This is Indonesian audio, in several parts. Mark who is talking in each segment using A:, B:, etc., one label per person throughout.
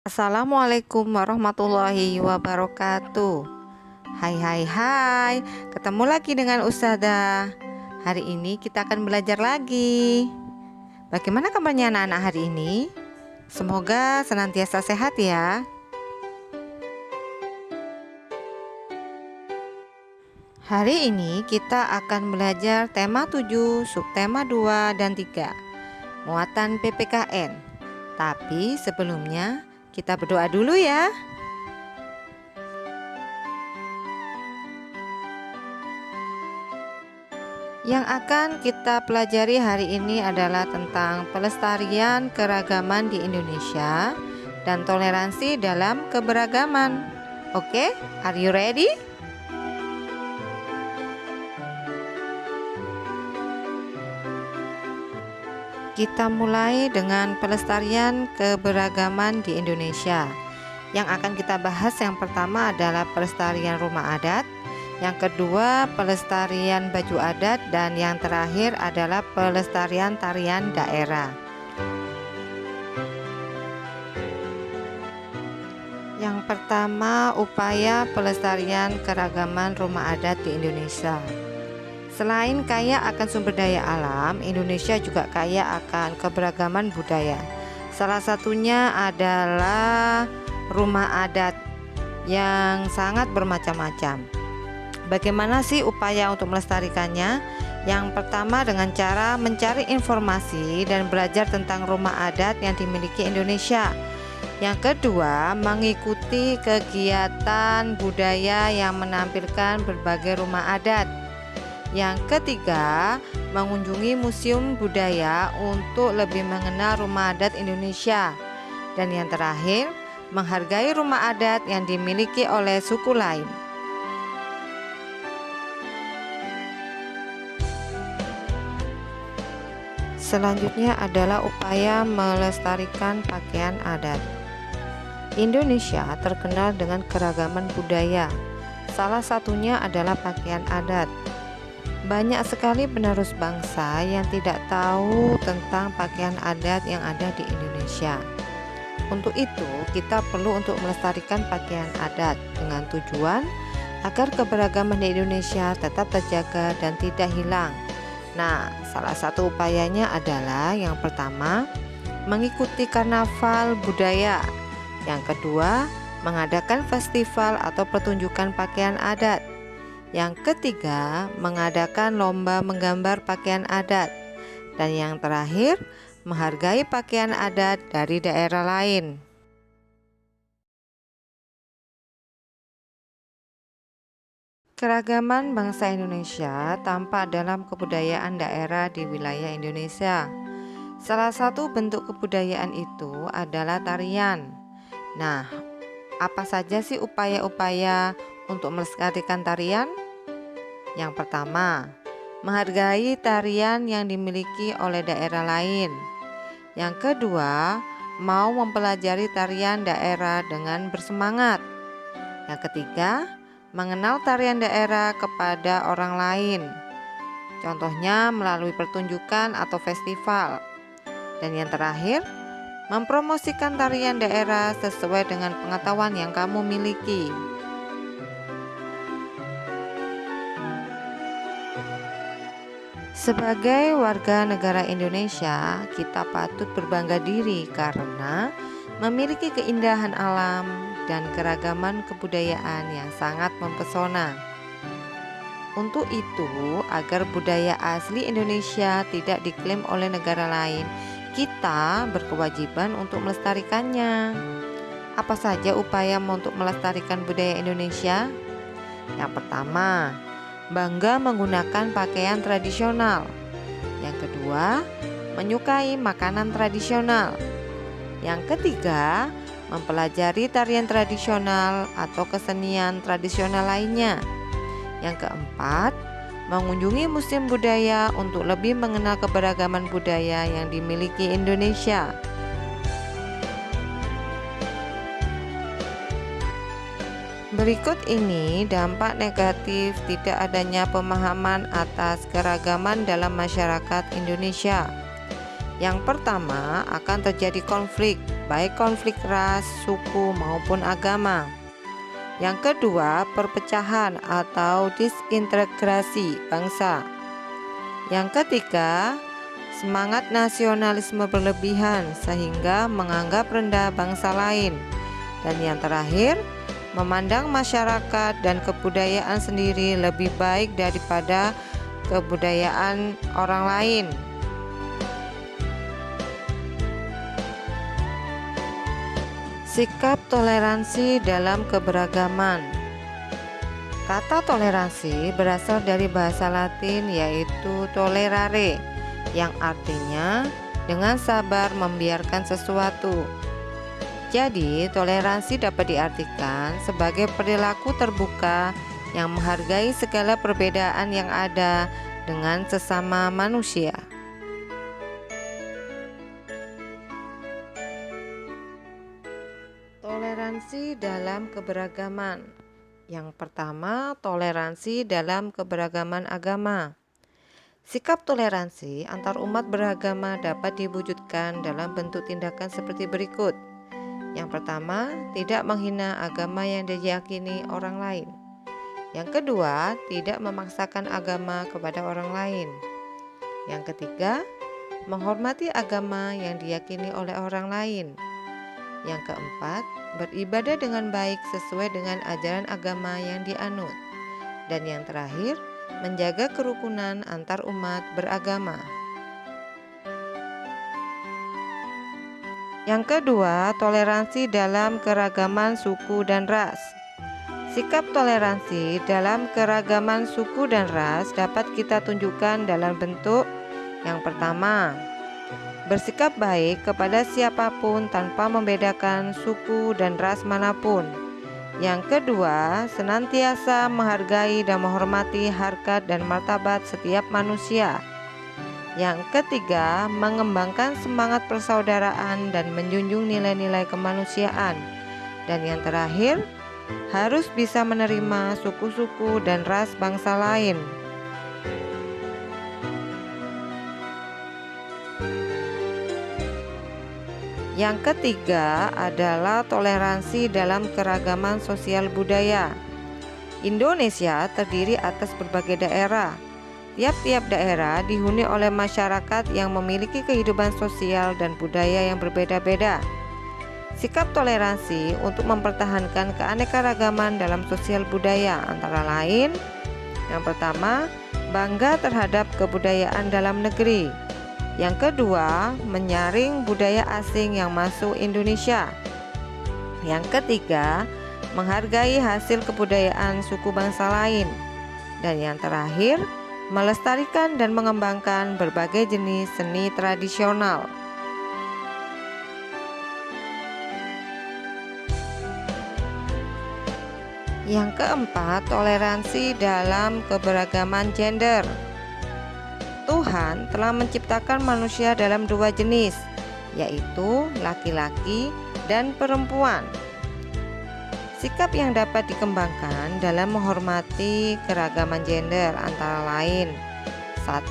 A: Assalamualaikum warahmatullahi wabarakatuh. Hai hai hai, ketemu lagi dengan Ustazah. Hari ini kita akan belajar lagi. Bagaimana kabarnya anak-anak hari ini? Semoga senantiasa sehat ya. Hari ini kita akan belajar tema 7, subtema 2 dan 3, muatan PPKN. Tapi sebelumnya kita berdoa dulu ya. Yang akan kita pelajari hari ini adalah tentang pelestarian keragaman di Indonesia dan toleransi dalam keberagaman. Oke, are you ready? Kita mulai dengan pelestarian keberagaman di Indonesia. Yang akan kita bahas yang pertama adalah pelestarian rumah adat, yang kedua pelestarian baju adat, dan yang terakhir adalah pelestarian tarian daerah. Yang pertama, upaya pelestarian keragaman rumah adat di Indonesia. Selain kaya akan sumber daya alam, Indonesia juga kaya akan keberagaman budaya. Salah satunya adalah rumah adat yang sangat bermacam-macam. Bagaimana sih upaya untuk melestarikannya? Yang pertama dengan cara mencari informasi dan belajar tentang rumah adat yang dimiliki Indonesia. Yang kedua, mengikuti kegiatan budaya yang menampilkan berbagai rumah adat. Yang ketiga, mengunjungi museum budaya untuk lebih mengenal rumah adat Indonesia. Dan yang terakhir, menghargai rumah adat yang dimiliki oleh suku lain. Selanjutnya adalah upaya melestarikan pakaian adat. Indonesia terkenal dengan keragaman budaya. Salah satunya adalah pakaian adat. Banyak sekali penerus bangsa yang tidak tahu tentang pakaian adat yang ada di Indonesia. Untuk itu, kita perlu untuk melestarikan pakaian adat dengan tujuan agar keberagaman di Indonesia tetap terjaga dan tidak hilang. Nah, salah satu upayanya adalah yang pertama, mengikuti karnaval budaya. Yang kedua, mengadakan festival atau pertunjukan pakaian adat. Yang ketiga, mengadakan lomba menggambar pakaian adat. Dan yang terakhir, menghargai pakaian adat dari daerah lain. Keragaman bangsa Indonesia tampak dalam kebudayaan daerah di wilayah Indonesia. Salah satu bentuk kebudayaan itu adalah tarian. Nah, apa saja sih upaya-upaya untuk melestarikan tarian? Yang pertama, menghargai tarian yang dimiliki oleh daerah lain. Yang kedua, mau mempelajari tarian daerah dengan bersemangat. Yang ketiga, mengenal tarian daerah kepada orang lain. Contohnya melalui pertunjukan atau festival. Dan yang terakhir, mempromosikan tarian daerah sesuai dengan pengetahuan yang kamu miliki. Sebagai warga negara Indonesia, kita patut berbangga diri karena memiliki keindahan alam dan keragaman kebudayaan yang sangat mempesona. Untuk itu, agar budaya asli Indonesia tidak diklaim oleh negara lain, kita berkewajiban untuk melestarikannya. Apa saja upaya untuk melestarikan budaya Indonesia? Yang pertama, bangga menggunakan pakaian tradisional. Yang kedua, menyukai makanan tradisional. Yang ketiga, mempelajari tarian tradisional atau kesenian tradisional lainnya. Yang keempat, mengunjungi museum budaya untuk lebih mengenal keberagaman budaya yang dimiliki Indonesia. Berikut ini dampak negatif tidak adanya pemahaman atas keragaman dalam masyarakat Indonesia. Yang pertama, akan terjadi konflik, baik konflik ras, suku, maupun agama. Yang kedua, perpecahan atau disintegrasi bangsa. Yang ketiga, semangat nasionalisme berlebihan sehingga menganggap rendah bangsa lain. Dan yang terakhir, memandang masyarakat dan kebudayaan sendiri lebih baik daripada kebudayaan orang lain. Sikap toleransi dalam keberagaman. Kata toleransi berasal dari bahasa Latin yaitu tolerare, yang artinya dengan sabar membiarkan sesuatu. Jadi, toleransi dapat diartikan sebagai perilaku terbuka yang menghargai segala perbedaan yang ada dengan sesama manusia. Toleransi dalam keberagaman. Yang pertama, toleransi dalam keberagaman agama. Sikap toleransi antar umat beragama dapat diwujudkan dalam bentuk tindakan seperti berikut. Yang pertama, tidak menghina agama yang diyakini orang lain. Yang kedua, tidak memaksakan agama kepada orang lain. Yang ketiga, menghormati agama yang diyakini oleh orang lain. Yang keempat, beribadah dengan baik sesuai dengan ajaran agama yang dianut. Dan yang terakhir, menjaga kerukunan antar umat beragama. Yang kedua, toleransi dalam keragaman suku dan ras. Sikap toleransi dalam keragaman suku dan ras dapat kita tunjukkan dalam bentuk yang pertama, bersikap baik kepada siapapun tanpa membedakan suku dan ras manapun. Yang kedua, senantiasa menghargai dan menghormati harkat dan martabat setiap manusia. Yang ketiga, mengembangkan semangat persaudaraan dan menjunjung nilai-nilai kemanusiaan. Dan yang terakhir, harus bisa menerima suku-suku dan ras bangsa lain. Yang ketiga adalah toleransi dalam keragaman sosial budaya. Indonesia terdiri atas berbagai daerah. Tiap-tiap daerah dihuni oleh masyarakat yang memiliki kehidupan sosial dan budaya yang berbeda-beda. Sikap toleransi untuk mempertahankan keanekaragaman dalam sosial budaya antara lain, yang pertama, bangga terhadap kebudayaan dalam negeri. Yang kedua, menyaring budaya asing yang masuk Indonesia. Yang ketiga, menghargai hasil kebudayaan suku bangsa lain. Dan yang terakhir, melestarikan dan mengembangkan berbagai jenis seni tradisional. Yang keempat, toleransi dalam keberagaman gender. Tuhan telah menciptakan manusia dalam dua jenis, yaitu laki-laki dan perempuan. Sikap yang dapat dikembangkan dalam menghormati keragaman gender antara lain: 1.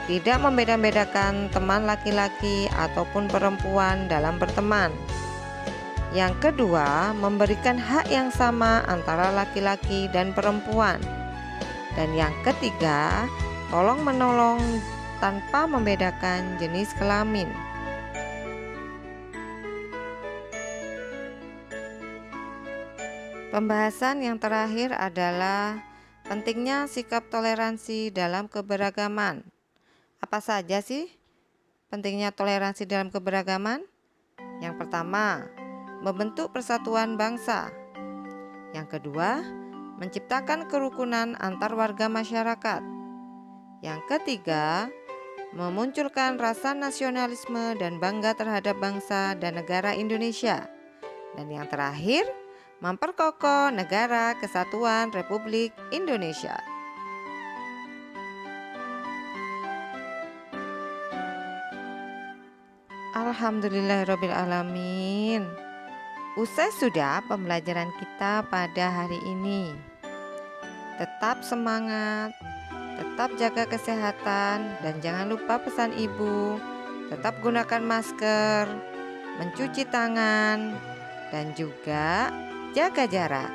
A: Tidak membeda-bedakan teman laki-laki ataupun perempuan dalam berteman. Yang kedua, memberikan hak yang sama antara laki-laki dan perempuan. Dan yang ketiga, tolong-menolong tanpa membedakan jenis kelamin. Pembahasan yang terakhir adalah pentingnya sikap toleransi dalam keberagaman. Apa saja sih pentingnya toleransi dalam keberagaman? Yang pertama, membentuk persatuan bangsa. Yang kedua, menciptakan kerukunan antar warga masyarakat. Yang ketiga, memunculkan rasa nasionalisme dan bangga terhadap bangsa dan negara Indonesia. Dan yang terakhir, memperkokoh negara kesatuan Republik Indonesia. Alhamdulillahirabbil alamin. Usai sudah pembelajaran kita pada hari ini. Tetap semangat, tetap jaga kesehatan, dan jangan lupa pesan ibu, Tetap gunakan masker, mencuci tangan, dan juga jaga jarak.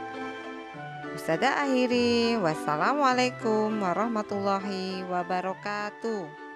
A: Ustazah akhiri, wassalamualaikum warahmatullahi wabarakatuh.